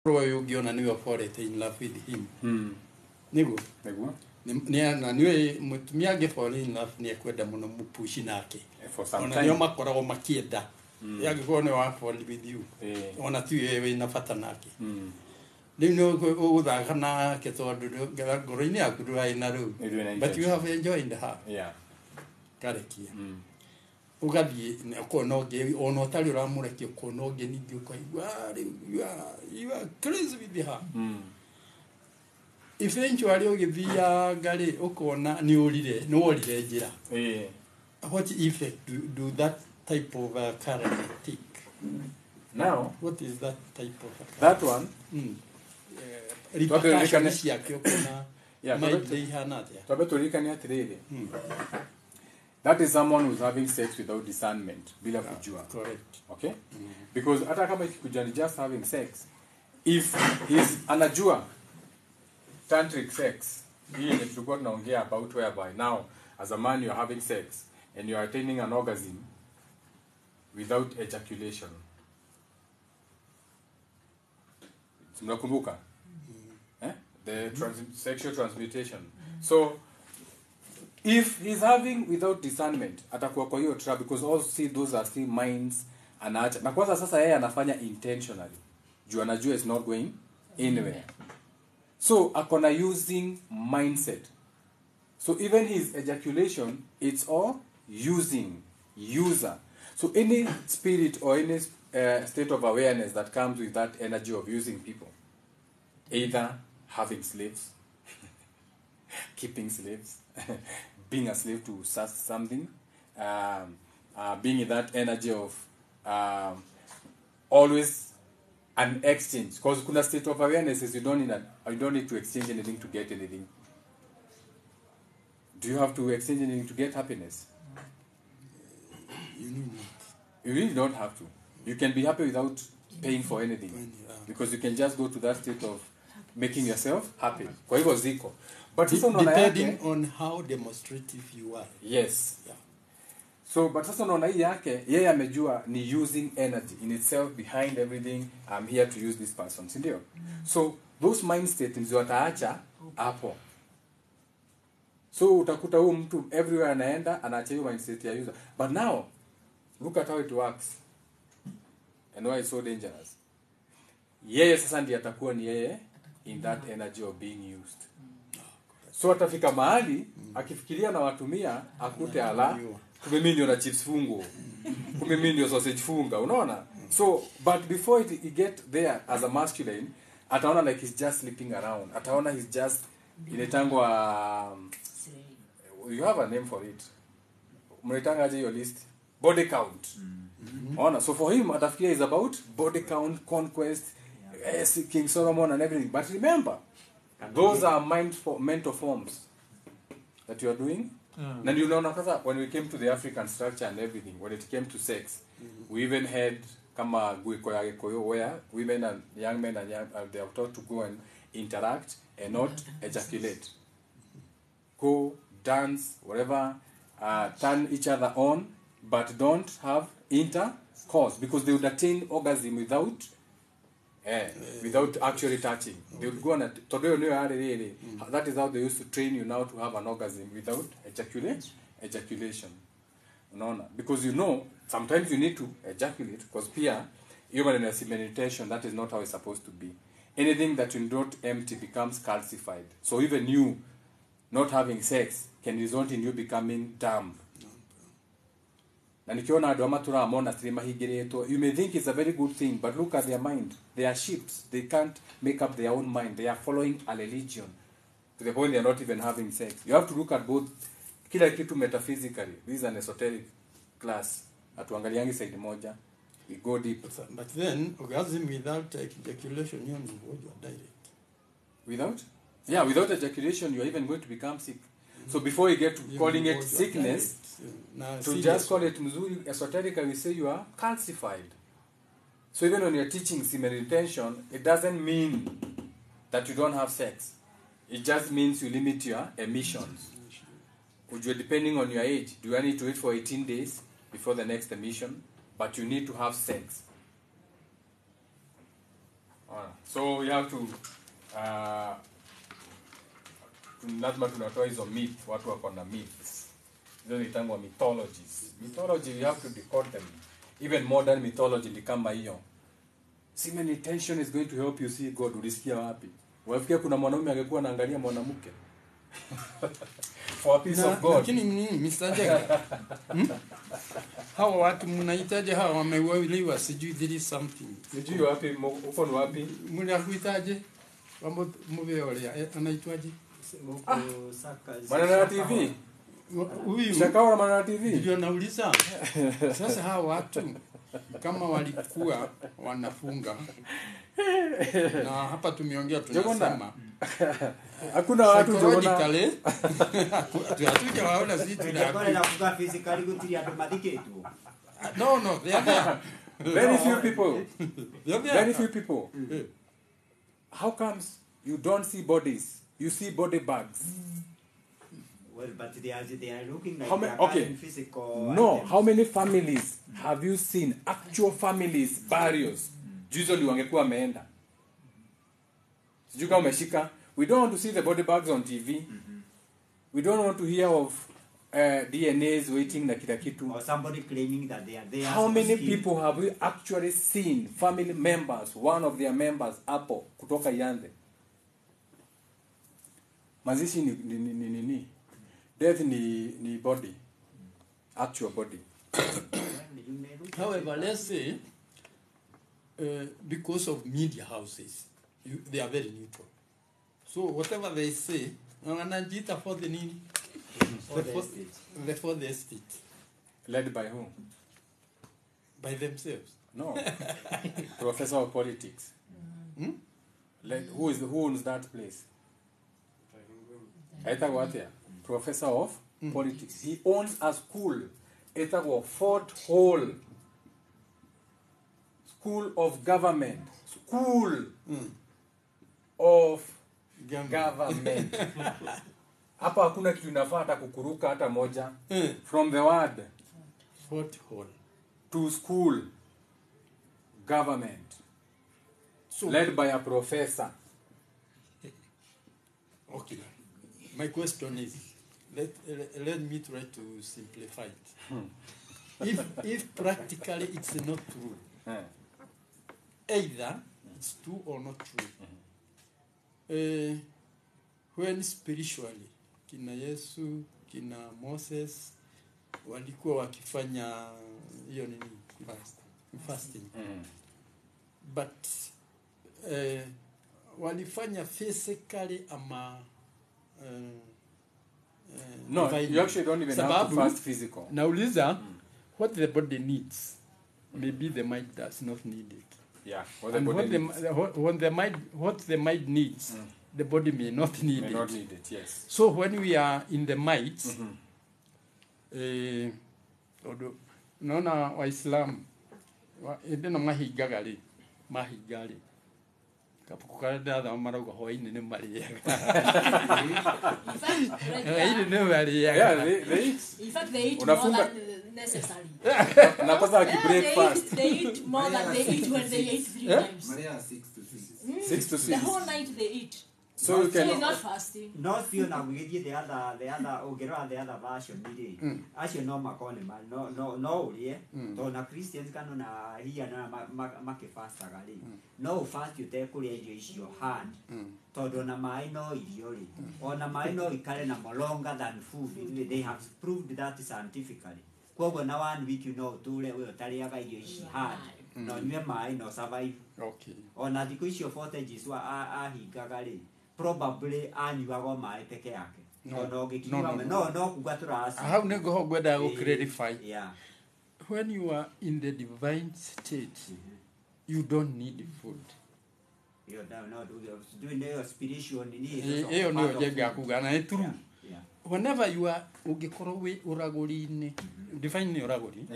Roy ugiona niwe forete in love with him. Niguo Niguo niwe mutumia angefall in love ni ekwenda muno mupushi nake for some ona time nio makoragwo makienda yagĩkorwo nĩ wa fall with you ona ti wewe na bata nake rĩu no ũgũthaka nake tondũ ngoro-inĩ yaku ndũrarĩ na rĩu but you have enjoyed her karekia ugathiĩ ũkona ũngĩ ona ũtarĩ ũramũrekia ũkona ũngĩ ningĩ ũkaigua you are crazy with her eventually ũgĩthianga rĩ ũkona nĩ worire njĩra what effect do that type of character take? Now what is that type of that one repercussions yake ũkona that is someone who's having sex without discernment bila kujua. Correct. Okay? Because hata kama ikikuja ni just having sex, if he's anajua tantric sex, hii ni tulikuwa tunaongea about whereby now as a man you're having sex and you're attaining an orgasm without ejaculation. Mnakumbuka? The sexual transmutation. So if he's having without discernment, atakuwa kwa hiyo trap because all see those are still minds anaacha. Na kwanza sasa yeye anafanya intentionally. Juu anajua it's not going anywhere. So akona using mindset. So even his ejaculation, it's all user. So any spirit or any state of awareness that comes with that energy of using people, either having slaves, keeping slaves, being a slave to something, being in that energy of always an exchange. Because kuna state of awareness is you don't need to exchange anything to get anything. Do you have to exchange anything to get happiness? You really don't have to. You can be happy without paying for anything. Because you can just go to that state of making yourself happy. Kwa hivyo ziko. But depending on how demonstrative you are. Yes. Yeah. So, but sasa unaona hii yake, yeye amejua ni using energy in itself behind everything. I'm here to use this person. Si ndio? So, those mind states ndio ataacha hapo. So, utakuta huyu mtu everywhere anaenda, anaacha hiyo mind state ya user. But now, look at how it works. And why it's so dangerous. Yeye sasa ndiye atakuwa ni yeye in that energy of being used. So atafika mahali akifikiria na watumia akute ala kumbe mimi ndio na chips fungo. Kumbe mimi ndio sausage funga, unaona? So but before he get there as a masculine, ataona like he's just sleeping around. Ataona he's just inetangwa you have a name for it. Mnaitanga aje your list? Body count. Ona, so for him atafikiria is about body count, conquest, King Solomon and everything. But remember, those are mental forms that you are doing. And you know, when we came to the African structure and everything, when it came to sex, we even had kama where women and young men and they are taught to go and interact and not ejaculate. Go, dance, whatever, turn each other on, but don't have intercourse because they would attain orgasm without actually touching. They would go on that is how they used to train you now to have an orgasm without ejaculation. No. Because you know, sometimes you need to ejaculate because even in a meditation, that is not how it's supposed to be. Anything that you don't empty becomes calcified. So even you not having sex can result in you becoming dumb. And if you may think it's a very good thing, but look at their mind. They are sheep. They can't make up their own mind. They are following a religion to the point they are not even having sex. You have to look at both. Kila kitu metaphysically. This is an esoteric class. Atuangaliangi side moja. We go deep. But then, orgasm without ejaculation, you are direct. Without? Yeah, without ejaculation, you are even going to become sick. So before you get to calling it sickness, to just call it mzuri, esoterica, we say you are calcified. So even when you're teaching semen retention, it doesn't mean that you don't have sex. It just means you limit your emissions. Depending on your age, do you need to wait for 18 days before the next emission? But you need to have sex. So we have to lazima tunatoa hizo myth, watu wako na myths. Hizo zitangwa mythologies. Mythology, you have to decode them. Even modern mythology ni kama hiyo. Semen intention is going to help you see God. Ulisikia wapi? Wafikia kuna mwanaume angekuwa anaangalia mwanamke. For a piece of God. Lakini Mr. Jaga. Hawa watu mnahitaji hawa wameuliwa sijui there is something. Sijui wapi uko ni wapi? Mnahitaji mambo mbeole anaitwaje? Manana TV. Huyu Shakawa Manana TV. ndio nauliza. Sasa hawa watu kama walikuwa wanafunga na hapa tumeongea tunasema hakuna watu tunaona hatujawaona sisi tunakuwa physically gutiri andu mathiketu. No, they are there. Very few people. They are there. Very few people. How comes you don't see bodies? You see body bags. Well, but they are looking like how they are okay. physical. No, how many families have you seen? Actual families, burials. Usually wangekuwa wameenda. Sijui kama umeshika. We don't want to see the body bags on TV. We don't want to hear of DNAs waiting na kila kitu. Or somebody claiming that they are there. How many people have we actually seen family members, one of their members hapo kutoka Yande? Mazishi ni death ni body, actual body. However, let's say because of media houses, they are very neutral. So whatever they say, wanajita for the nini? For the estate. Led by whom? By themselves. No. Professor of politics. Who owns that place? Etagwatia. Professor of politics. He owns a school. Etagwa Fort Hall. School of government. School of government. Hapa hakuna kitu inafaa hata kukuruka hata moja. From the word Fort Hall to school government. So, led by a professor. Okay. My question is, let me try to simplify it. If practically it's not true, either it's true or not true. When spiritually, kina Yesu, kina Moses, walikuwa wakifanya hiyo nini? Fasting. But walifanya physically ama no, you actually don't even have to fast physical. Nauliza, what the body needs, maybe the mind does not need it. Yeah, what the mind needs, the body may not need it. Yes. So when we are in the might, naona Waislamu ndino mahigagari kapukada da marauga hoine ne mariega. Yeah, they eat. In fact, they eat more than necessary. Breakfast. They eat more than they eat when they eat 3 times. Maria 6 to 6. 6 to 6. The whole night they eat. So you can he's not fasting. Not feel now we get the other version did. As you know Macon no yeah. So na Christians can na here na make fast gali. No fast you take your hand. To do na mai no idiori. Or na mai no ikale na longer than food. They have proved that scientifically. Kwa na 1 week you know tule we taliaga your hand. No nywe mai no survive. Okay. Or na dikuisho fortages wa higagali. Probably anyuago mai peke yake. No kugatura asi. How nego ho gweda go clarify. Yeah. When you are in the divine state, you don't need food. You don't doing the spiritual need. Eyo no jega kugana e true. Yeah. Whenever you are ugikoro we uragori ni divine ni uragori.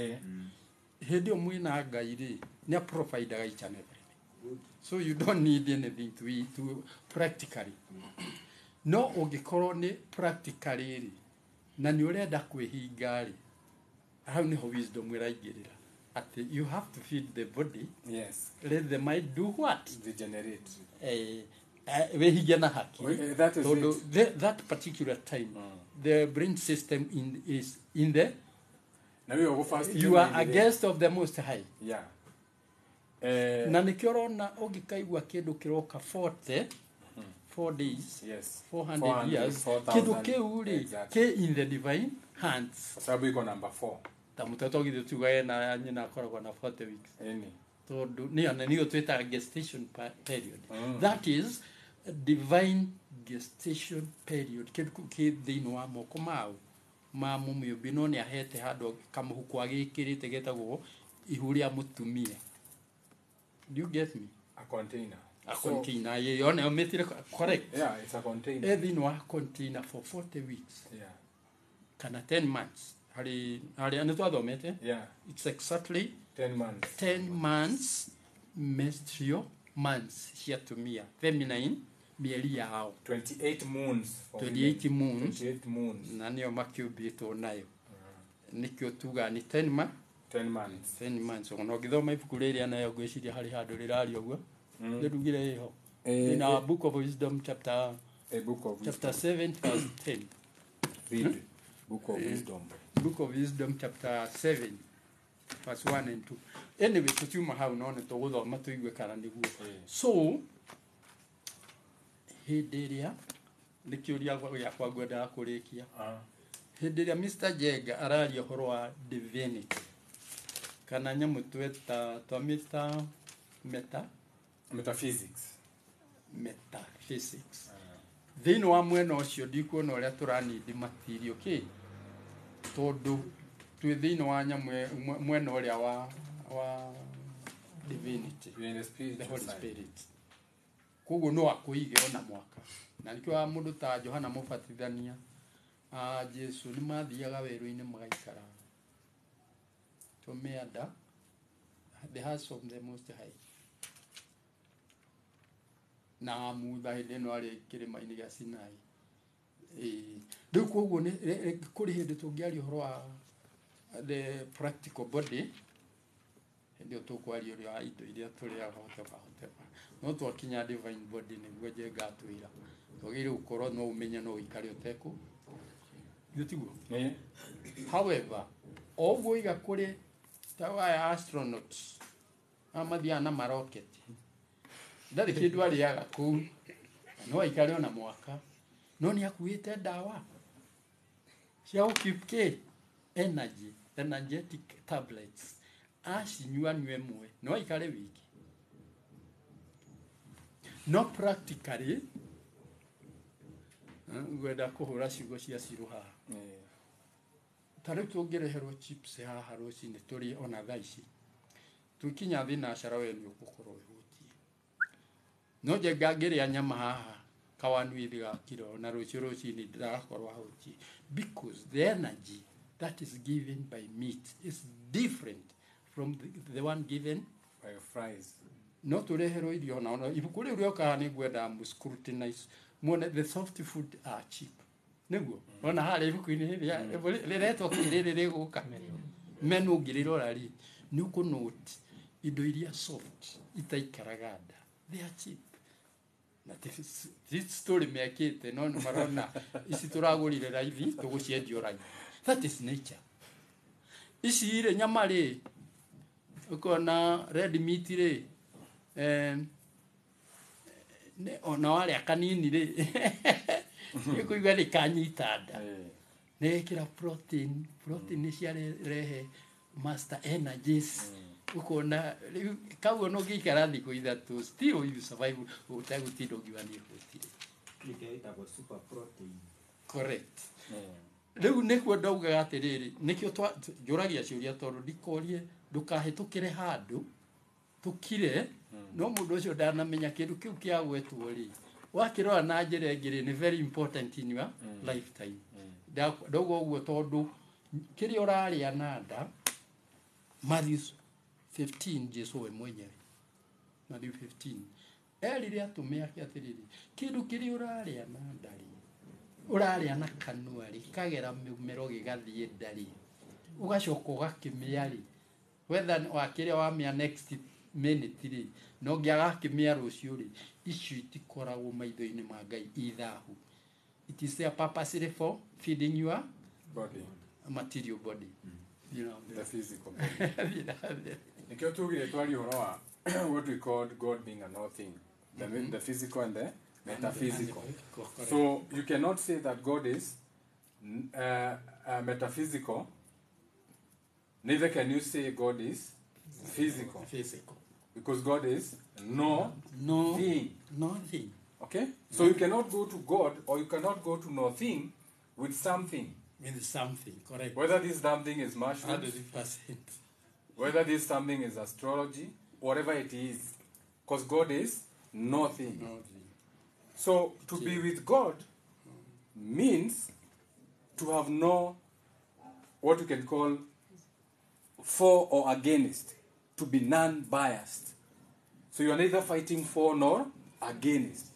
Hedio mwina gaire ni provide ga each and everything. So you don't need anything to eat to practically. No ugikoro ni practically na ni urenda kwihinga ri. How ni ho wisdom iraigirira. you have to feed the body. Yes. Let the mind do what? Regenerate. That is so it. That particular time, the brain system is in the. Now you are a guest of the Most High. Yeah. Na nikio rona ungikaigua kindu kiroka 4 days, yes, 400 years, kindu kiu ri ki in the divine hands. Sababu iko number 4. Ta mtoto githu tugae na nyina akoragwo na 40 weeks. Tondu niyo twita gestation period. That is a divine gestation period. Kindu ki thiini wa moko mau ma mumiyumbi no ni ahete handu kamuhuko agikirite getagwo ihuria mutumia. Do you get me? A container. A container. You are correct. Yeah, it's a container. Every no container for 40 weeks. Yeah. Kana 10 months. Hari anatwa mete. Yeah. It's exactly 10 months. 10 months menstrual months here to me. Feminine mieri yao. 28 moons. 28 moons. 28 moons. Na niyo makiubito nayo. Nikyo tuga ni 10 months. 10 months. 10 months. Ono githoma ibuku riri anayo gwiciria hari handu rirario guo. Ndugire iho. In our book of wisdom chapter 7 verse 10. Read book of wisdom. Book of wisdom chapter 7 verse 1 and 2. Anyway, tutuma hau no ne to guthoma tuigue kana niguo. So hindiria nikiuria gwa gwenda kurikia. Hindiria Mr. Jega araria horo wa divinity. Kana nyamu tweta twamita metaphysics. Thiini wa mwena ucio ndikuona uria turanidi material tondu twi thiini wa mwena uria wa divinity, the Holy Spirit. Koguo no akuige ona mwaka na nikio mundu ta Johana Mubatithania Jesu ni mathiaga weru-ini magaikara tumeanda the house of the Most High na mutha hindi no ari kirima-ini gia Sinai. Riu koguo ni kuri hindi tungiaria horo wa the practical body hindi tukwaria uri wa indo iria turiaga hoteba no twakinya divine body niguo Jenga atwira tugire ukorwo no umenye no ikari uteku gitiguo. However, oguo iga kuri tawa astronauts amathia na marocket ndari kindu ariaga ku no ikari ona mwaka no ni akuite dawa cia ukipke energetic tablets ashinywa nywe mwe no ikari wiki no practically gwenda kuhura ciugo cia ciruha tari tungireherwo chips haha rucini turi ona thaici tukinya thina cara we ni ukukorwo wihutie no Jenga ngiria nyama haha kawanu ithiga kilo na rucini ndirakorwo hutie because the energy that is given by meat is different from the one given by fries. No tureherwo irio na ibuku riu rioka ni gwenda mu scrutinize mwone the soft food are cheap niguo ona hari ibuku-ini riretwo kiriri riguka menu ngiriro ri ni ukunote indo iria soft itaikaraga nda they are cheap na this story mekite no marona isi turagurire raithi tuguciendio raithi. That is nature. Isi ire nyama ri ukona red meat ri ne ona wale akanini ri ikuigwa ni kanyita nda nekira protein ni cia rehe master energies ukona kaguo no gikara thiku ithatu still you survive utagutindo ngiwani hutire nikaita go super protein. Correct. Riu nikuo ndaugaga atiriri nikio njuragia ciuria tondu ndikorie ndukahitukire handu tukire no mundu ucio ndanamenya kindu kiu kia gwetwo ri wakirora na njira ngiri ni very important in your lifetime. Ndogo uguo tondu kiri uraria na nda Matthew 15 Jesu we mwenyewe Matthew 15 erire atume ake atiriri kindu kiri uraria na ndari uraria na kanua ri kagera mumero gigathie ndari ugacoka ugakimia ri whether wakire wa mia next minute ri no ngiaga kimia rucio ri icio itikoragwo maitho-ini ma Ngai ithahu. It is there purposely for feeding your body, material body. You know, the physical body. Nikio tugire twari horo what we call God being a nothing, the physical and the metaphysical. So you cannot say that God is metaphysical, neither can you say God is physical. Because God is nothing. Okay? So you cannot go to God or you cannot go to nothing with something. With something, correct. Whether this something is mushrooms, 100%. whether this something is astrology, whatever it is. Because God is nothing. So to be with God means to have no, what you can call, for or against. To be non-biased. So you are neither fighting for nor against.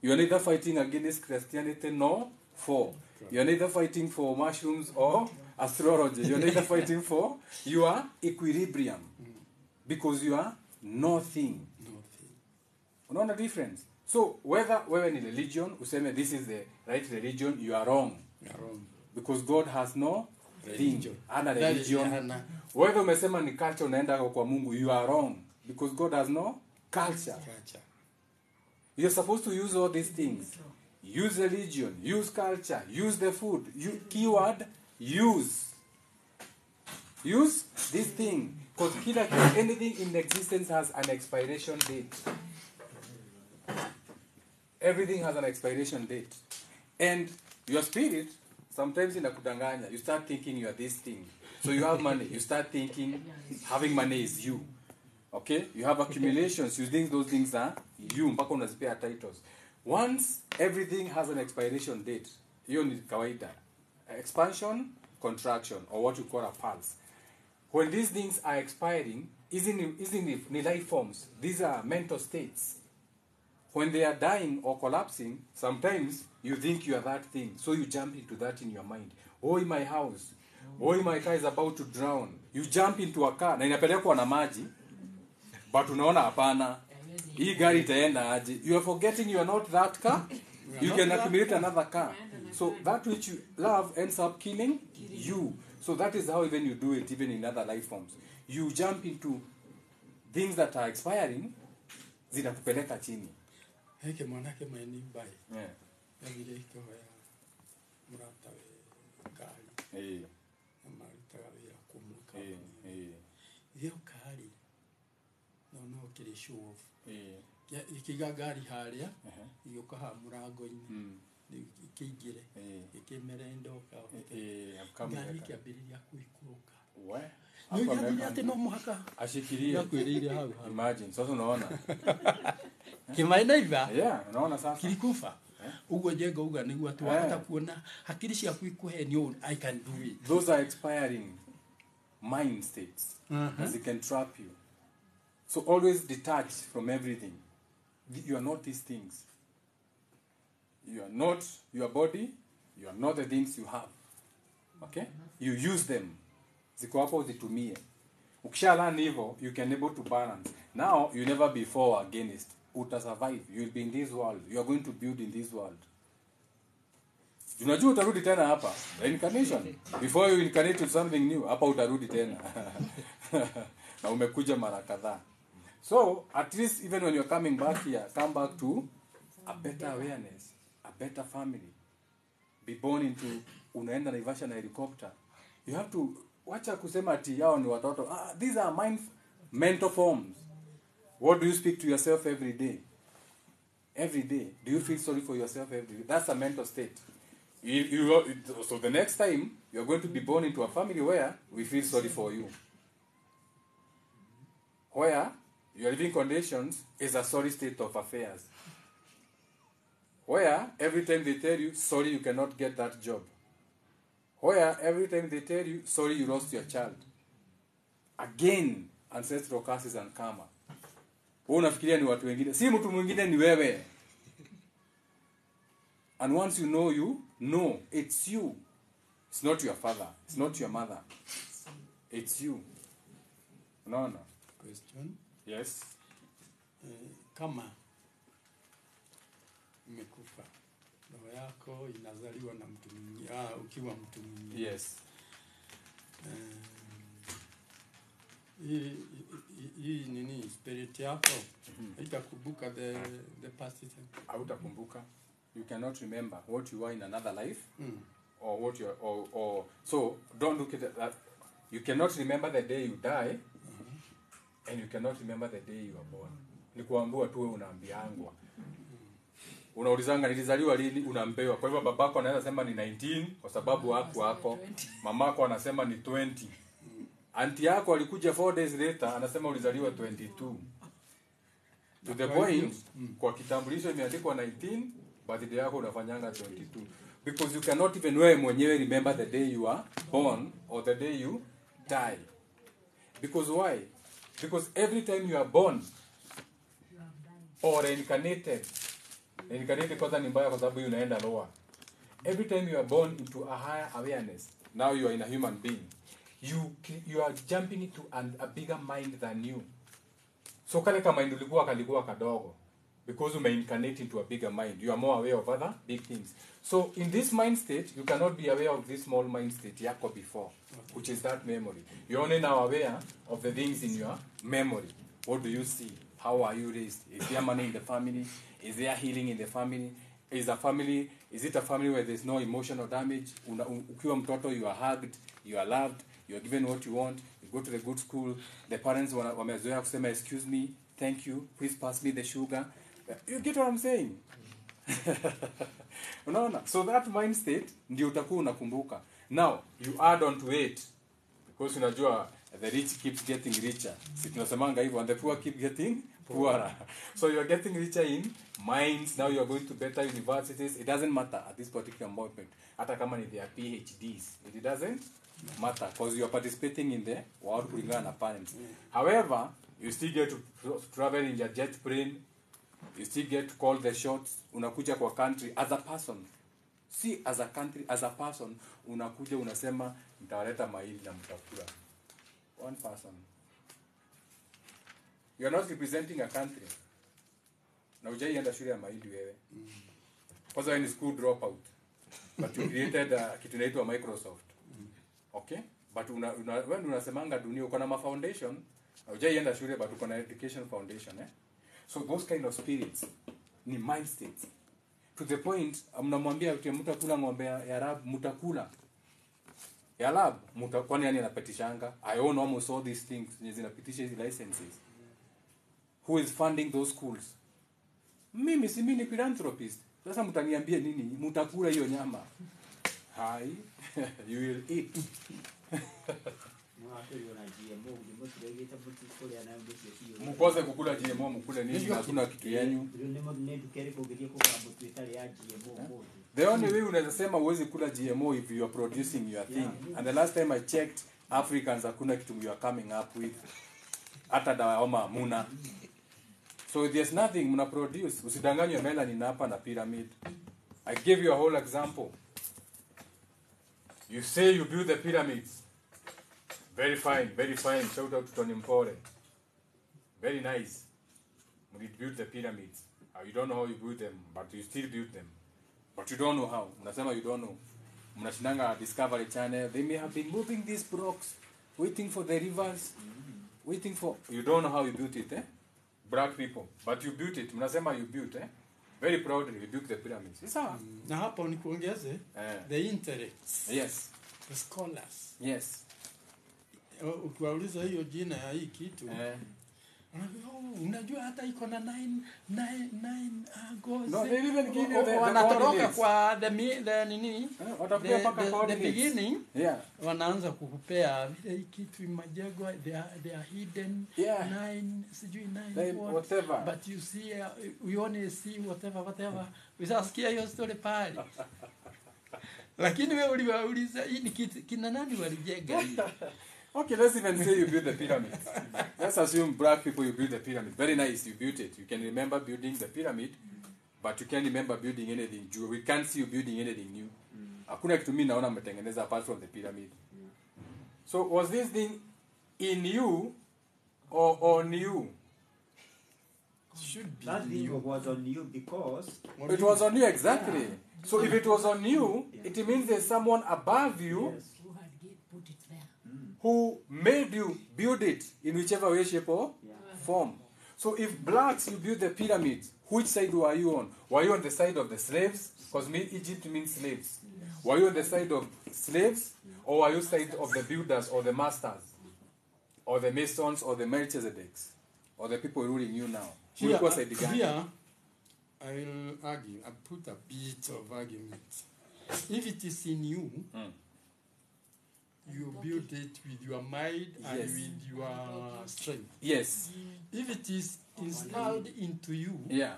You are neither fighting against Christianity nor for. You are neither fighting for mushrooms or astrology. You are neither fighting for. You are equilibrium. Because you are nothing. Unaona the difference? So whether wewe ni religion, useme this is the right religion, you are wrong. Because God has no thing. Ana religion. Whether umesema ni culture unaenda kwa Mungu, you are wrong. Because God has no culture. You're supposed to use all these things. Use religion, use culture, use the food. Keyword, use. Use this thing. Because anything in existence has an expiration date. Everything has an expiration date. And your spirit, sometimes in a kudanganya, you start thinking you are this thing. So you have money, you start thinking having money is you. Okay? You have accumulations, you think those things are you. Mpaka unazipea titles. Once everything has an expiration date, hiyo ni kawaida. Expansion, contraction, or what you call a pulse. When these things are expiring, isn't it life forms? These are mental states. When they are dying or collapsing, sometimes you think you are that thing. So you jump into that in your mind. Oh, in my house. Oh, my car is about to drown. You jump into a car. Na inapelekwa na maji. But unaona hapana. Hii gari itaenda aje. You are forgetting you are not that car. You can accumulate another car. So that which you love ends up killing you. So that is how even you do it, even in other life forms. You jump into things that are expiring, zinakupeleka chini. Heke mwanake maeni mbai. Yeah. Yagire itoa ya murata we gari. Marita ya kumuka. Iyo kari. No kiri show off. Ikiga gari haria. Iyo kaha murango-ini. Ikigire. Ikimerendo ka. Gari kiambiriria kuikuruka. We. Nyo ati no muhaka. Ashikirie. Yakwirire hau. Imagine. Sasa unaona. Kimaina iva. Yeah, unaona sasa. Kilikufa. Ugo jengo uga niguo atu wakata kuona hakiri ciaku ikuhe ni I can do it. Those are expiring mind states. As it can trap you. So always detach from everything. You are not these things. You are not your body. You are not the things you have. Okay? You use them. Ziko hapo uzitumie. Ukishalan hivyo, you can able to balance. Now, you never be for or against. Uta survive. You will be in this world. You are going to build in this world. Unajua utarudi tena hapa. Reincarnation. Before you incarnate to something new, hapa utarudi tena. Na umekuja mara kadhaa. So, at least even when you're coming back here, come back to a better awareness, a better family. Be born into, unaenda Naivasha na helicopter. You have to, wacha kusema ati yao ni watoto. These are mental forms. What do you speak to yourself every day? Every day. Do you feel sorry for yourself every day? That's a mental state. So the next time, you're going to be born into a family where we feel sorry for you. Where your living conditions is a sorry state of affairs. Where every time they tell you, sorry you cannot get that job. Where every time they tell you, sorry you lost your child. Again, ancestral curses and karma. Unafikiria ni watu wengine. Si mtu mwingine ni wewe. And once you know it's you. It's not your father. It's not your mother. It's you. Unaona? Question. Yes. Kama umekufa, roho yako inazaliwa na mtu mwingine, ukiwa mtu mwingine. Yes. Hii nini spirit yako haitakumbuka the past time. Hautakumbuka. You cannot remember what you are in another life. Or what you are, or so don't look at that. You cannot remember the day you die, and you cannot remember the day you are born. Ni kuambiwa tu wewe unaambiangwa. Unaulizanga nilizaliwa lini, unaambiwa. Kwa hivyo babako anaweza sema ni 19 kwa sababu wako. Mamako anasema ni 20. Auntie yako alikuja 4 days later anasema ulizaliwa 22. To the point, kwa kitambulisho imeandikwa 19, birthday yako unafanyanga 22. Because you cannot even wewe mwenyewe remember the day you are born or the day you die. Because why? Because every time you are born or reincarnated kwanza ni mbaya kwa sababu unaenda lower. Every time you are born into a higher awareness, now you are in a human being. You are jumping into a bigger mind than you. So kale kama mind kalikuwa kadogo. Because you may incarnate into a bigger mind. You are more aware of other big things. So in this mind state, you cannot be aware of this small mind state yako before, which is that memory. You're only now aware of the things in your memory. What do you see? How are you raised? Is there money in the family? Is there healing in the family? Is it a family where there's no emotional damage? Ukiwa mtoto, you are hugged, you are loved, you are given what you want, you go to the good school, the parents wamezoea kusema excuse me, thank you, please pass me the sugar. You get what I'm saying? Unaona? So that mind state ndio utakuwa unakumbuka. Now, you add on to it. Because unajua the rich keeps getting richer. Si tunasemanga hivyo, and the poor keep getting poorer. So you are getting richer in minds. Now you are going to better universities. It doesn't matter at this particular moment. Hata kama ni their PhDs. It doesn't matter because you are participating in the world kulingana na parents. However, you still get to travel in your jet plane. You still get to call the shots. Unakuja kwa country as a person. See, as a country, as a person, unakuja unasema mtawaleta mahindi na mtakula. One person. You are not representing a country. Na hujaienda shule ya mahindi wewe. Kwanza ni school dropout. But you created kitu inaitwa Microsoft. Okay? But when unasemanga dunia uko na ma foundation, hujaienda shule but uko na education foundation, eh? So those kind of spirits ni mind states. To the point, mnamwambia mtakula ng'ombe ya Arab, mtakula. Ya Arab, kwani yani anapitishanga? I own almost all these things, zinapitisha hizi licenses. Who is funding those schools? Mimi si mimi ni philanthropist. Sasa mtaniambie nini? Mtakula hiyo nyama. Hai, you will eat. Mkose kukula GMO, mkule nini? Hakuna kitu yenu. The only way unaweza sema uwezi kula GMO if you are producing your thing. And the last time I checked, Africans hakuna kitu you are coming up with. Hata dawa homa hamuna. So there's nothing mna produce. Usidanganywe melanin hapa na pyramid. I give you a whole example. You say you build the pyramids. Very fine, very fine. Shout out to Tony Mpore. Very nice. You build the pyramids. You don't know how you build them, but you still build them. But you don't know how. Unasema you don't know. Mnashinanga Discovery Channel. They may have been moving these blocks, waiting for the rivers, waiting for... You don't know how you built it, eh? Black people. But you built it. Mnasema you built, eh? Very proudly, you built the pyramids. It's how. Na hapo ni kuongeze the intellects. Yes. The scholars. Yes. Ukiwauliza hiyo jina ya hii kitu. Unajua hata iko na 9 goals. No, they even give you the wanatoroka kwa the nini? Watapia paka the beginning. Yeah. Wanaanza kukupea vile hii kitu imejengwa, they are hidden. Yeah. 9 sijui 9 whatever. But you see we only see whatever. Usasikia hiyo story pale. Lakini wewe uliwauliza hii ni kina nani walijenga hii? Okay, let's even say you built the pyramids. Let's assume black people you built the pyramid. Very nice, you built it. You can remember building the pyramid, but you can't remember building anything new. We can't see you building anything new. Hakuna kitu mimi naona mmetengeneza apart from the pyramid. So was this thing in you or new? Should be That thing new. was on you because It was on you, exactly. So if it was on you, it means there's someone above you yes. Who had put it there? who made you build it in whichever way, shape, or form. So if blacks, you build the pyramids, which side were you on? Were you on the side of the slaves? Because Egypt means slaves. Were you on the side of slaves? Or were you side of the builders or the masters? Or the masons or the Melchizedeks? Or the people ruling you now? Here, Which side began? here, I will argue. I put a bit of argument. If it is in you, you build it with your mind and Yes. with your strength. Yes. If it is installed into you, Yeah.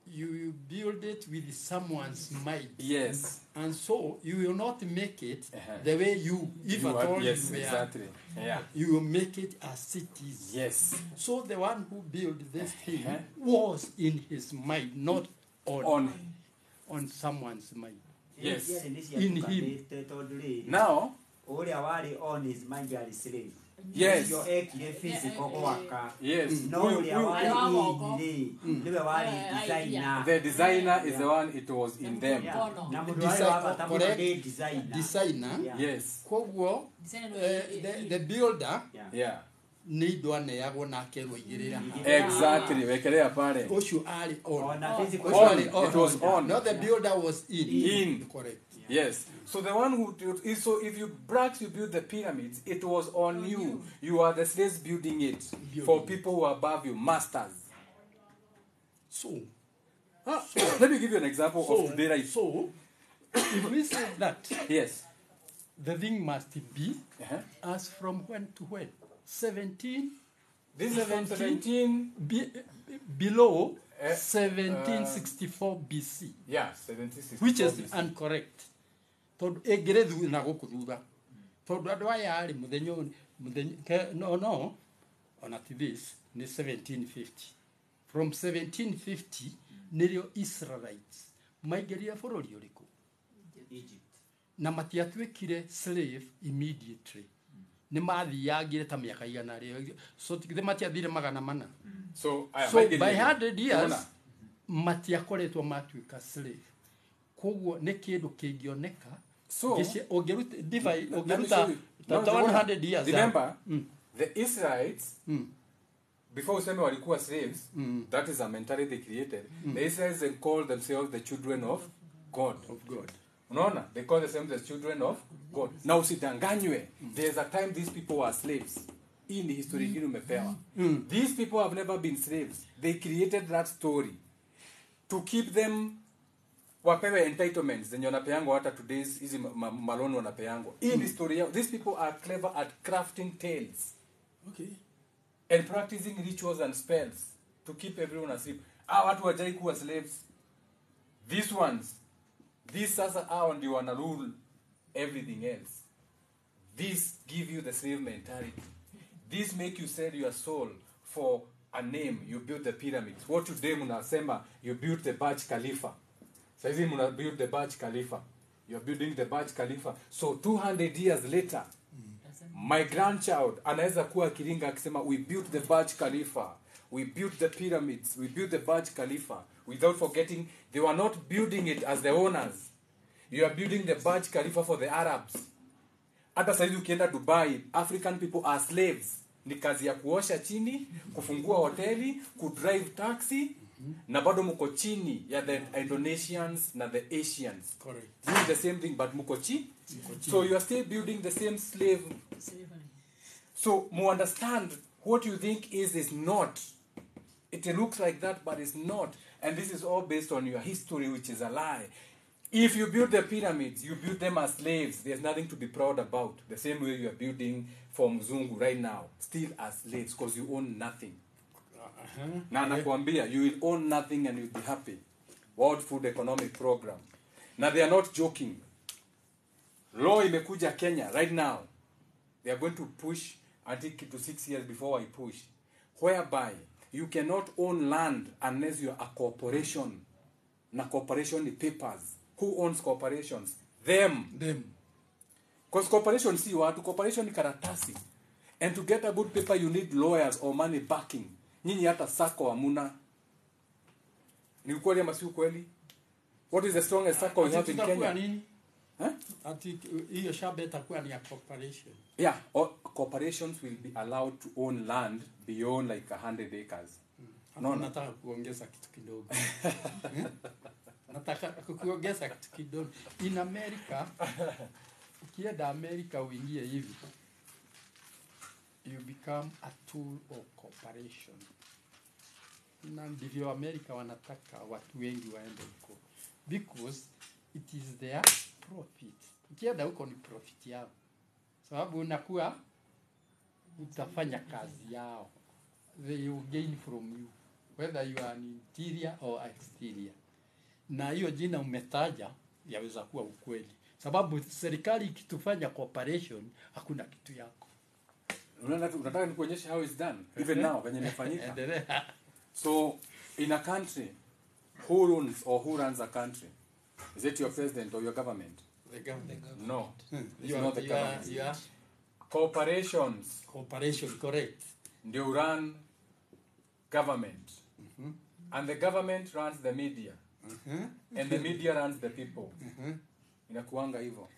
you build it with someone's might. Yes. And so you will not make it Uh-huh. the way you, if You at are- all yes, you were, exactly. Yeah. you will make it as it is. Yes. So the one who built this thing Uh-huh. was in his mind, not On. on someone's mind. Yes. In him. Now, Uria wali on his mind are slave. yes. Your ekire physical waka. Yes. No uria wali niwe wali designer. The designer is the one, it was in them. Yeah. Na mundu Design- wale wabata mundu correct. ni designer. Designer, Yeah. Yes. koguo, Designer the builder, Yeah. Yeah. nĩ indo aneagwo nake rũigĩrĩra Exactly. Wekelea pale. ũcio arĩ on. On a physical On. designer. It was on. Not the builder was in. In. Correct. Yes. So the one who so if you blacks you build the pyramids, it was on you. You are the slaves building it for people who are above you, masters. So, Let me give you an example of today. Right? so, if we say that Yes. the thing must be Uh-huh. as from when to when? 17 This is from 17. below Eh, 1764 BC, Yeah, 1764. which is BC. incorrect. Tondu ĩngĩrĩ na gũkũ thutha tondu andũ aya rĩ mũthenya no on at this nĩ 1750. From 1750 nĩrĩo Israelites maingĩrire bũrũri ũrĩkũ Egypt. na matiatuĩkire slave immediately. Nĩ mathiangire ta mĩaka igana rĩo, so githĩ matiathire magana mana. So, So by 100 years matiakoretwo matuĩka slave. Koguo nĩ kĩndũ kĩngĩoneka. So, ũngĩruta let me show ũngĩruta you. ta 100 years. Remember, the Israelites, before useme walikuwa slaves, that is a mentality they created. The Israelites they call themselves the children of God. Of God. Unaona? They call themselves the children of God. Now usidanganywe. There's a time these people were slaves. Hii ni history ingine umepewa. These people have never been slaves. They created that story to keep them wapewe entitlements zenye wanapeangwa hata today's hizi maloni wanapeangwa. Hii ni story yao. These people are clever at crafting tales Okay. and practicing rituals and spells to keep everyone asleep. Watu wajai kuwa slaves. These ones, these sasa hao ndio wana rule everything else. These give you the slave mentality. These make you sell your soul for a name. You build the pyramids. What today munasema, you built the Burj Khalifa. Saizi muna build the Burj Khalifa. You're building the Burj Khalifa. So 200 years later, my grandchild anaweza kuwa kiringa akisema, we built the Burj Khalifa. We built the pyramids. We built the Burj Khalifa. Without forgetting, they were not building it as the owners. You are building the Burj Khalifa for the Arabs. Hata saizi ukienda Dubai, African people are slaves. Ni kazi ya kuosha chini, kufungua hoteli, kudrive taxi, na bado mko chini ya the Indonesians na the Asians. Correct. This is the same thing, but mko chini. So you are still building the same slave. slavery. So mu understand what you think is not. It looks like that, but it's not. And this is all based on your history, which is a lie. If you build the pyramids, you build them as slaves. There's nothing to be proud about. The same way you are building for Mzungu right now, still as slaves, because you own nothing. Na nakwambia, you will own nothing and you'll be happy. World Food Economic Program. Now they are not joking. Law imekuja Kenya right now. They are going to push until to 6 years before I push. Whereby you cannot own land unless you are a corporation. Na corporation ni papers. Who owns corporations? Them. Them. Because corporation si watu, corporation ni karatasi. And to get a good paper, you need lawyers or money backing. Nyinyi hata sako hamuna. Ni ukweli ama si ukweli? What is the strongest sako we have in Kenya? Nini? Huh? Ati hiyo shamba itakuwa ni ya corporation. Yeah, corporations will be allowed to own land beyond like 100 acres. No, nataka kuongeza kitu kidogo. Nataka kuongeza kitu kidogo. In America, ukienda America uingie hivi, you become a tool of corporation. Na ndivyo America wanataka watu wengi waende huko. Because it is their profit. Ukienda huko ni profit yao. Sababu unakuwa utafanya kazi yao. They will gain from you. Whether you are an interior or exterior. Na hiyo jina umetaja yaweza kuwa ukweli. Sababu serikali ikitufanya cooperation hakuna kitu yako. Unataka nikuonyeshe how it's done even now venye imefanyika. So in a country, who runs a country? Is it your president or your government? The government. No. It's not the government. Yeah. Corporations. Corporation, correct. They run government. And the government runs the media. And the media runs the people. Inakuanga hivyo.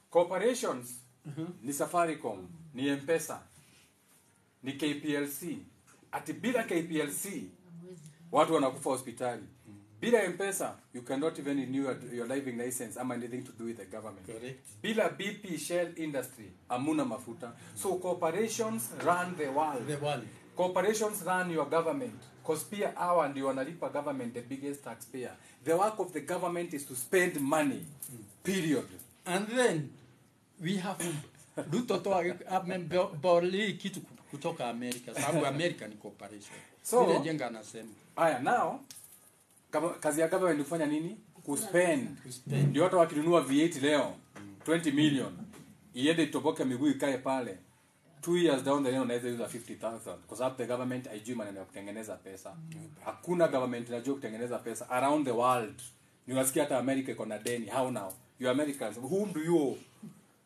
Corporations ni Safaricom, ni M-Pesa, ni KPLC. Ati bila KPLC watu wanakufa hospitali. Bila M-Pesa you cannot even renew your driving license ama anything to do with the government. Correct. Bila BP Shell industry amuna mafuta. So corporations run the world. The world. Corporations run your government. Because pia hawa ndio wanalipa government the biggest taxpayer. The work of the government is to spend money. Period. And then we have Ruto to boli kitu kutoka America. Sababu America ni corporation. So vile jenga anasema. Aya, now kazi ya government kufanya nini? Kuspend. Ndio watu wakinunua V8 leo 20 million. Iende itoboke miguu ikae pale. 2 years down the line unaweza use 50,000 kwa sababu the government haijui maneno ya kutengeneza pesa. Hakuna government inajua kutengeneza pesa around the world. Ni unasikia hata America iko na deni. How now? You Americans, whom do you owe?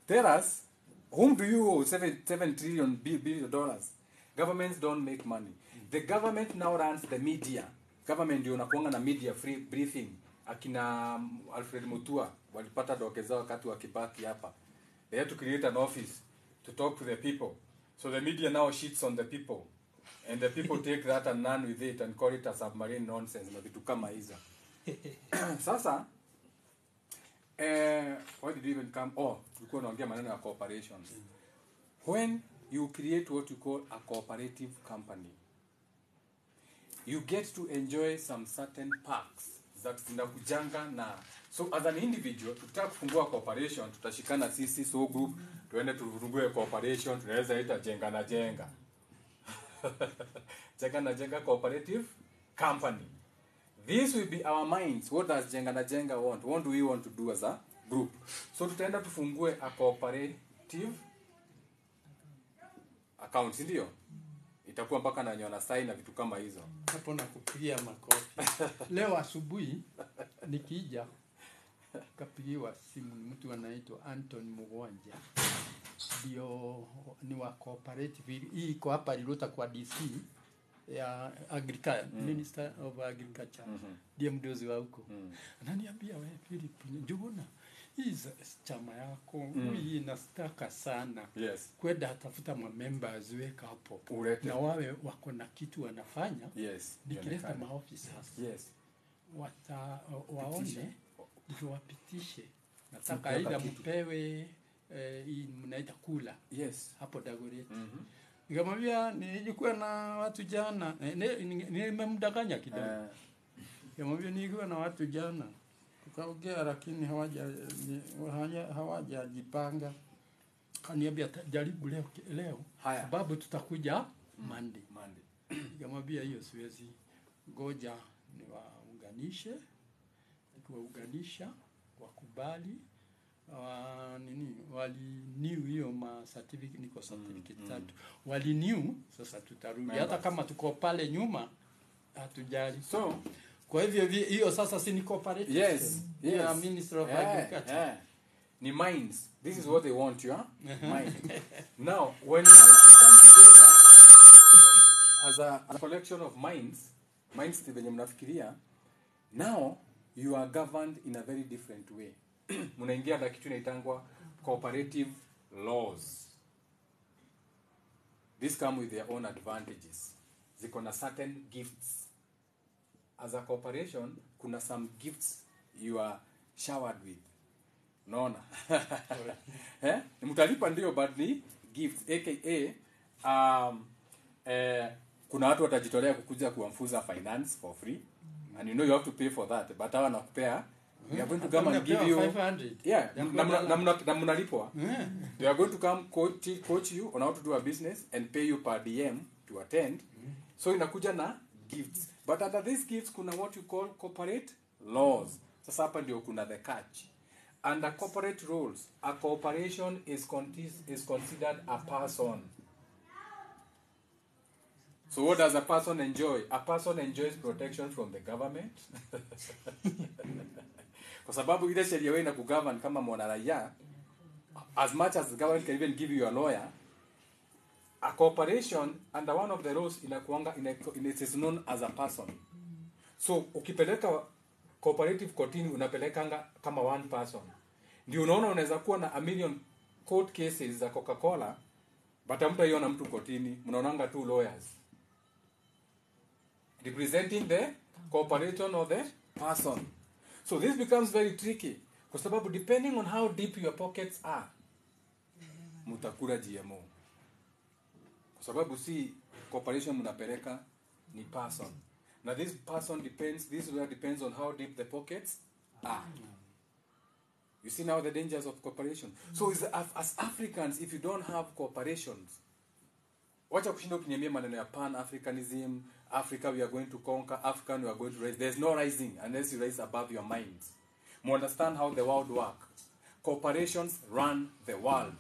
Tell us, whom do you owe 7 trillion billion dollars? Governments don't make money. The government now runs the media. Government ndio unakuanga na media free briefing. Akina Alfred Mutua walipata doke zao wakati wa Kibaki hapa. They had to create an office to talk to the people. So the media now shits on the people. And the people take that and run with it and call it a submarine nonsense. Na vitu kama hizo. Sasa, why did you even come? Oh, tulikuwa tunaongea maneno ya corporations. When you create what you call a cooperative company, you get to enjoy some certain perks that zinakujanga na. So as an individual, tukitaka kufungua corporation, tutashikana sisi so group, tuende tufungue corporation, tunaweza ita jenga na jenga. Jenga na jenga cooperative company. This will be our minds. What does jenga na jenga want? What do we want to do as a group? So tutaenda tufungue a cooperative account, ndio? Itakuwa mpaka na nyona sign na vitu kama hizo. Hapo na kupigia makofi. Leo asubuhi nikija kapigiwa simu mtu anaitwa Anton Mugwanja. Ndio ni wa cooperative. Hii iko hapa Liruta kwa DC ya agriculture, Minister of Agriculture. Ndiye mdozi wa huko. Ananiambia wewe Philip, njona hii chama yako hii inastaka sana. Yes. Kwenda tafuta members weka hapo. Urete. Na wawe wako na kitu wanafanya. Yes. Nikileta maofficers. Yes. Waone niwapitishe. Nataka aidha mpewe hii mnaita kula. Yes. Hapo Dagoretti. Nikamwambia nilikuwa na watu jana. Nimemdanganya kidogo. Nikamwambia nilikuwa na watu jana. Tukaongea lakini hawajajipanga. Kaniambia jaribu leo. Sababu tutakuja Monday. Nikamwambia hiyo siwezi. Ngoja niwaunganishe. Nikiwaunganisha wakubali waliniu hiyo certificate, niko certificate tatu waliniu. Sasa tutarudi hata kama tuko pale nyuma hatujali. So kwa hivyo hiyo sasa si ni cooperative. Yes. Yeah, Minister of Agriculture. Ni minds. This is what they want, you mind. Now when you come together as a collection of minds venye mnafikiria, now you are governed in a very different way. Mnaingia na kitu inaitangwa cooperative laws. These come with their own advantages. Ziko na certain gifts. As a corporation, kuna some gifts you are showered with. Unaona? Mtalipa ndio, but ni gifts, aka kuna watu watajitolea kukuja kuamfuza finance for free, and you know you have to pay for that, but hawa nakupea, we are going to come and give you 500. Yeah, na mnalipwa. They are going to come coach you on how to do a business and pay you per DM to attend. So inakuja na gifts. But under these gifts kuna what you call corporate laws. Sasa hapa ndio kuna the catch. Under corporate rules, a corporation is considered a person. So what does a person enjoy? A person enjoys protection from the government. Kwa sababu ile sheria wewe inakugovern kama mwanaraia, as much as the government can even give you a lawyer, a corporation under one of the rules inakuanga it is known as a person. So ukipeleka cooperative kotini unapelekanga kama one person. Ndio unaona unaweza kuwa na a million court cases za Coca-Cola, but hamtaiona mtu kotini, mnaonanga two lawyers representing the corporation or the person. So this becomes very tricky, kwa sababu depending on how deep your pockets are, mutakula GMO. Kwa sababu si corporation mnapeleka, ni person. Now this person depends on how deep the pockets are. You see now the dangers of cooperation. So as Africans, if you don't have cooperations, wacha kushinda ukiniambia maneno ya pan-Africanism, Africa we are going to conquer, African we are going to rise. There's no rising unless you rise above your minds. You understand how the world works. Corporations run the world.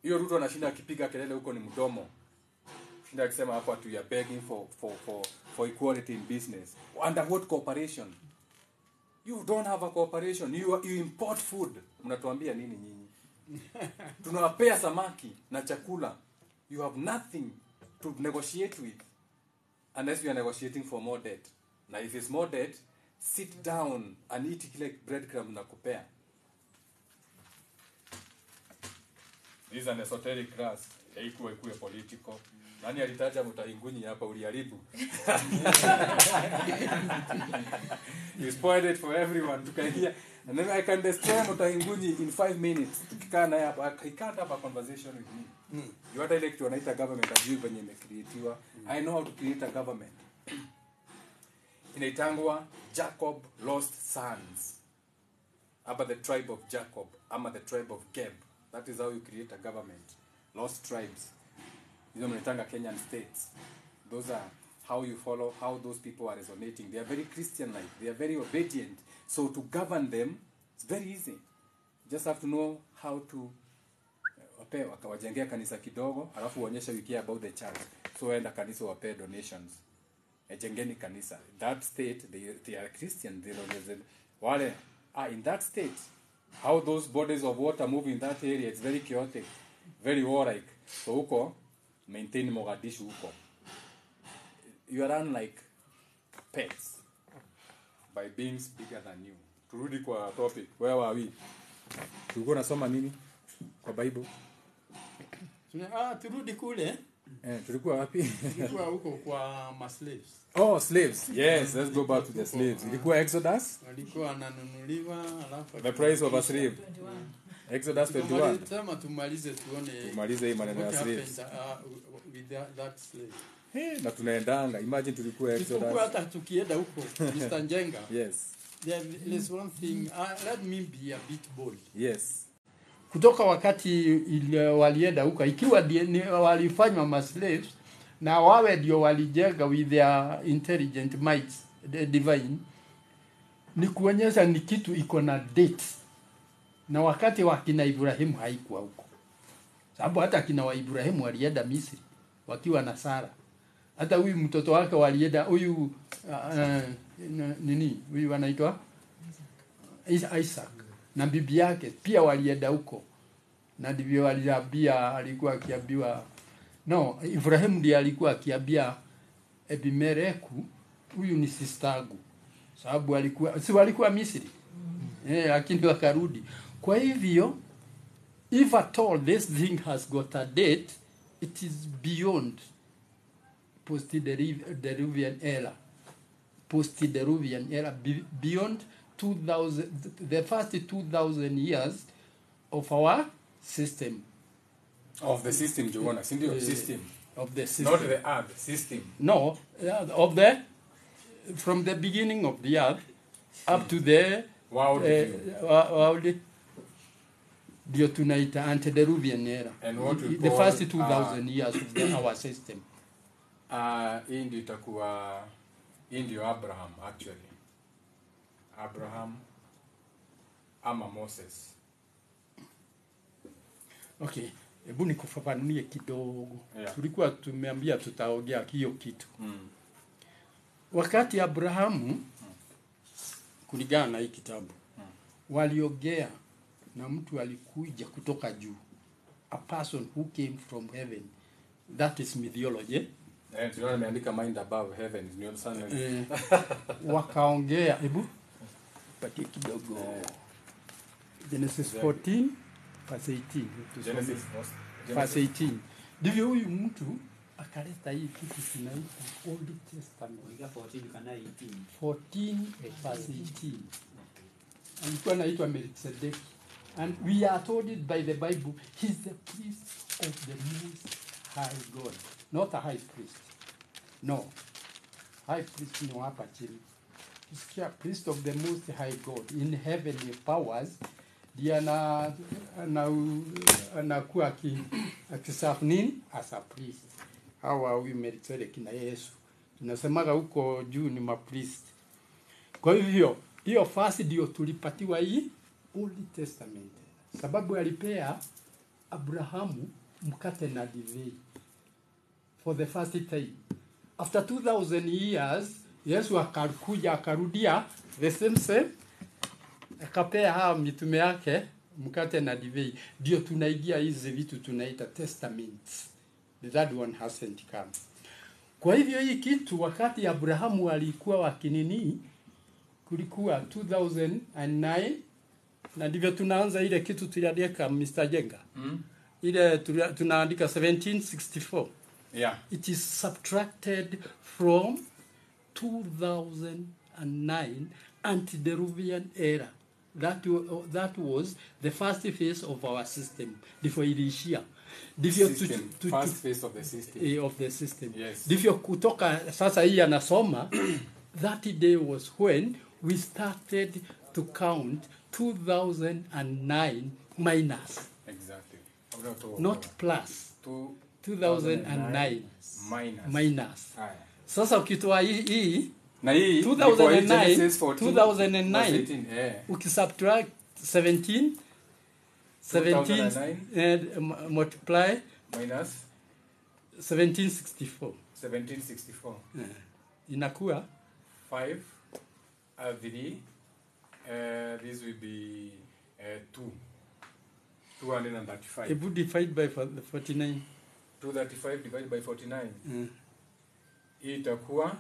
Hiyo Ruto anashinda akipiga kelele huko ni mdomo. Shinda akisema hapo atu you are begging for equality in business. Under what cooperation? You don't have a cooperation. You import food. Mnatuambia nini nyinyi? Tunawapea samaki na chakula. You have nothing to negotiate with unless we are negotiating for more debt. Now if it's more debt, sit down and eat kile breadcrumb na kupea. This is an esoteric class. Haikuwa political. Nani alitaja mtaingunyi hapa uliharibu? You spoiled it for everyone to hear. And then I can destroy mtaingunyi in 5 minutes. Tukikaa naye hapa, I can't have a conversation with me. You are like to anaita government ajui venye imecreatiwa. I know how to create a government. Inaitangwa Jacob lost sons. About the tribe of Jacob, ama the tribe of Geb. That is how you create a government. Lost tribes. You know, mnaitanga Kenyan states. Those are how you follow, how those people are resonating. They are very Christian-like. They are very obedient. So to govern them, it's very easy. You just have to know how to wakawajengea kanisa kidogo, alafu uonyesha you care about the church. So enda kanisa wapee donations. Ejengeni kanisa. That state, they are Christian. They wale in that state. How those bodies of water move in that area, it's very chaotic, very warlike. So huko, maintain Mogadishu huko. You are run like pets by beings bigger than you. Turudi kwa topic. Where were we? Tulikuwa nasoma nini kwa Bible? Turudi kule. Tulikuwa wapi? Tulikuwa huko kwa slaves. Oh, slaves. Yes, let's go back to the slaves. Ilikuwa Exodus? Walikuwa wananunuliwa alafu the price of a slave. Exodus 21. Tumalize tuone. Tumalize hii maneno ya slaves. With that slave. Na tunaendanga. Imagine tulikuwa Exodus. Tulikuwa hata tukienda huko Mr. Njenga. Yes. There is one thing, let me be a bit bold. Yes. Kutoka wakati walienda huko, ikiwa walifanywa maslaves na wawe ndio walijenga with their intelligent minds, the divine, ni kuonyesha ni kitu iko na date. Na wakati wa kina Ibrahimu haikuwa huko. Sababu hata kina wa Ibrahimu walienda Misri wakiwa na Sara. Hata huyu mtoto wake walienda, huyu huyu anaitwa Isaac na bibi yake pia walienda huko. na ndivyo alikuwa akiambiwa no, Ibrahimu ndiye alikuwa akiambia Abimeleku, huyu ni sistangu, sababu alikuwa Misri. Lakini wakarudi. Kwa hivyo, if at all this thing has got a date, it is beyond post-Diluvian era. Post-Diluvian era, beyond 2000, the first 2,000 years of our system. Of the system, Joanna. System. Of the system. Not the earth, system. No, from the beginning of the earth up to the world, ndio tunaita antediluvian era. And what we the call, first 2,000 years of our system. Hii ndio itakuwa, hii ndio Abraham actually. Abraham ama Moses. Okay, hebu nikufafanulie kidogo. Tulikuwa tumeambia tutaongea hiyo kitu. Wakati Abrahamu kulingana na hii kitabu waliongea na mtu alikuja kutoka juu, a person who came from heaven. That is mythology. Tunaona ameandika mind above heaven, ni sana. Wakaongea, hebu patie kidogo. Genesis 14 verse 18. Genesis verse 18. Ndivyo huyu mtu akaleta hii kitu tunaita Old Testament. 14 verse 18. Alikuwa anaitwa Melchizedek. And we are told it by the Bible, he's the priest of the most high God. Not a high priest. No. High priest ni hapa chini. He's a priest of the most high God. In heavenly powers, ndiye anakuwa akisafu nini? As a priest. Hawa huyu Melchizedek na Yesu. Tunasemaga huko juu ni mapriest. Kwa hivyo, hiyo fasi ndio tulipatiwa hii Old Testament. Sababu alipea Abrahamu mkate na divai. For the first time. After 2,000 years, Yesu akarudia the same. Akapea hawa mitume yake mkate na divai. Ndio tunaingia hizi vitu tunaita testaments. The third one hasn't come. Kwa hivyo hii kitu wakati Abrahamu alikuwa wakinini, kulikuwa 2009 na ndivyo tunaanza ile kitu tuliandika Mr. Jenga. Ile tunaandika 1764. Yeah. It is subtracted from 2009 antediluvian era. That was the first phase of our system. Ndivyo ilishia. First phase of the system. Of the system. Yes. Ndivyo kutoka sasa hii anasoma that day was when we started to count 2009 minus. Exactly. Not plus. 2009 minus. Sasa ukitoa hii na hii 2009 ukisubtract 17 and multiply minus 1764 inakuwa 5 3 this will be 235. Hebu divide by 49. 235 divided by 49. Hii itakuwa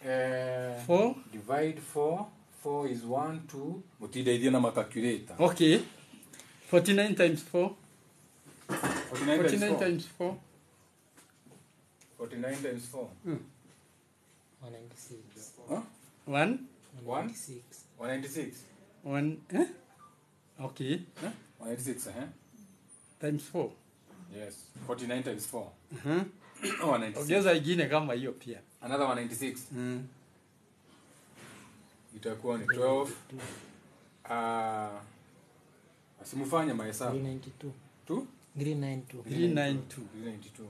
4 divide 4 is 1 2 mutidaidie na calculator. Okay. 49 times 4. 49 times 4. 49 times 4. 196. Huh? 196. 196. Okay. 196, times 4. Yes. 49 times 4. 196. Ongeza ingine kama hiyo pia. Another 196. Itakuwa ni 12. Asimufanye mahesabu. 392. 2? 392. 392.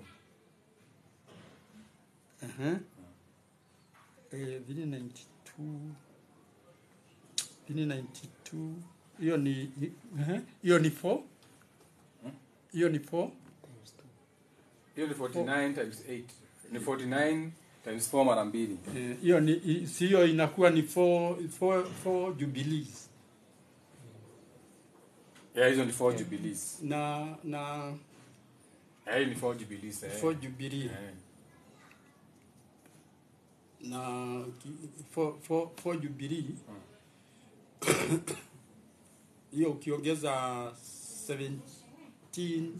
392. Hiyo ni 4. Hiyo ni 4. Hiyo ni 49 times 8. Ni 49 times 4 mara mbili. Hiyo ni sio inakuwa ni 4 jubilees. Yeah, hizo ni 4 jubilees. Na Hii ni 4 jubilees. 4 jubilee. Na 4 jubilee. Hiyo ukiongeza 1750.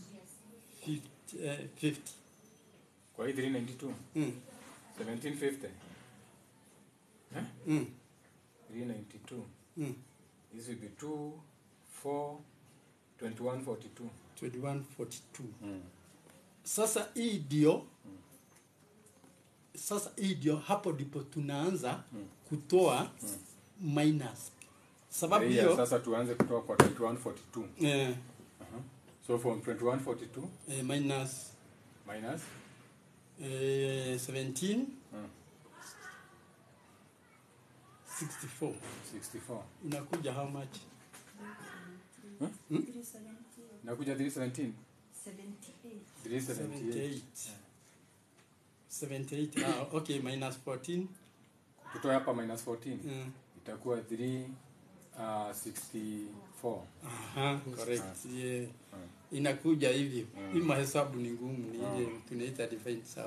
Kwa hii 392. 1750. 392. This will be 2142. 2142. Sasa hii ndio hapo ndipo tunaanza kutoa minus. Sababu hiyo sasa tuanze kutoa kwa 2142. So from 2142 minus 17 64 inakuja how much? Inakuja 317. 78. Okay, minus 14. Tutoe hapa minus 14. Itakuwa 364. Correct. Yeah. Inakuja hivyo. Hii mahesabu ni ngumu, ni ile tunaita divine sum.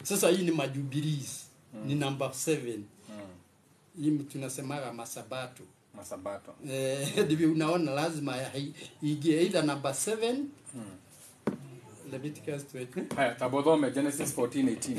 Sasa hii ni majubilees. Ni number 7. Hii tunasemaga masabato. Ndivyo unaona lazima ige either number 7. Leviticus 20. Haya, tabodhome Genesis 14:18.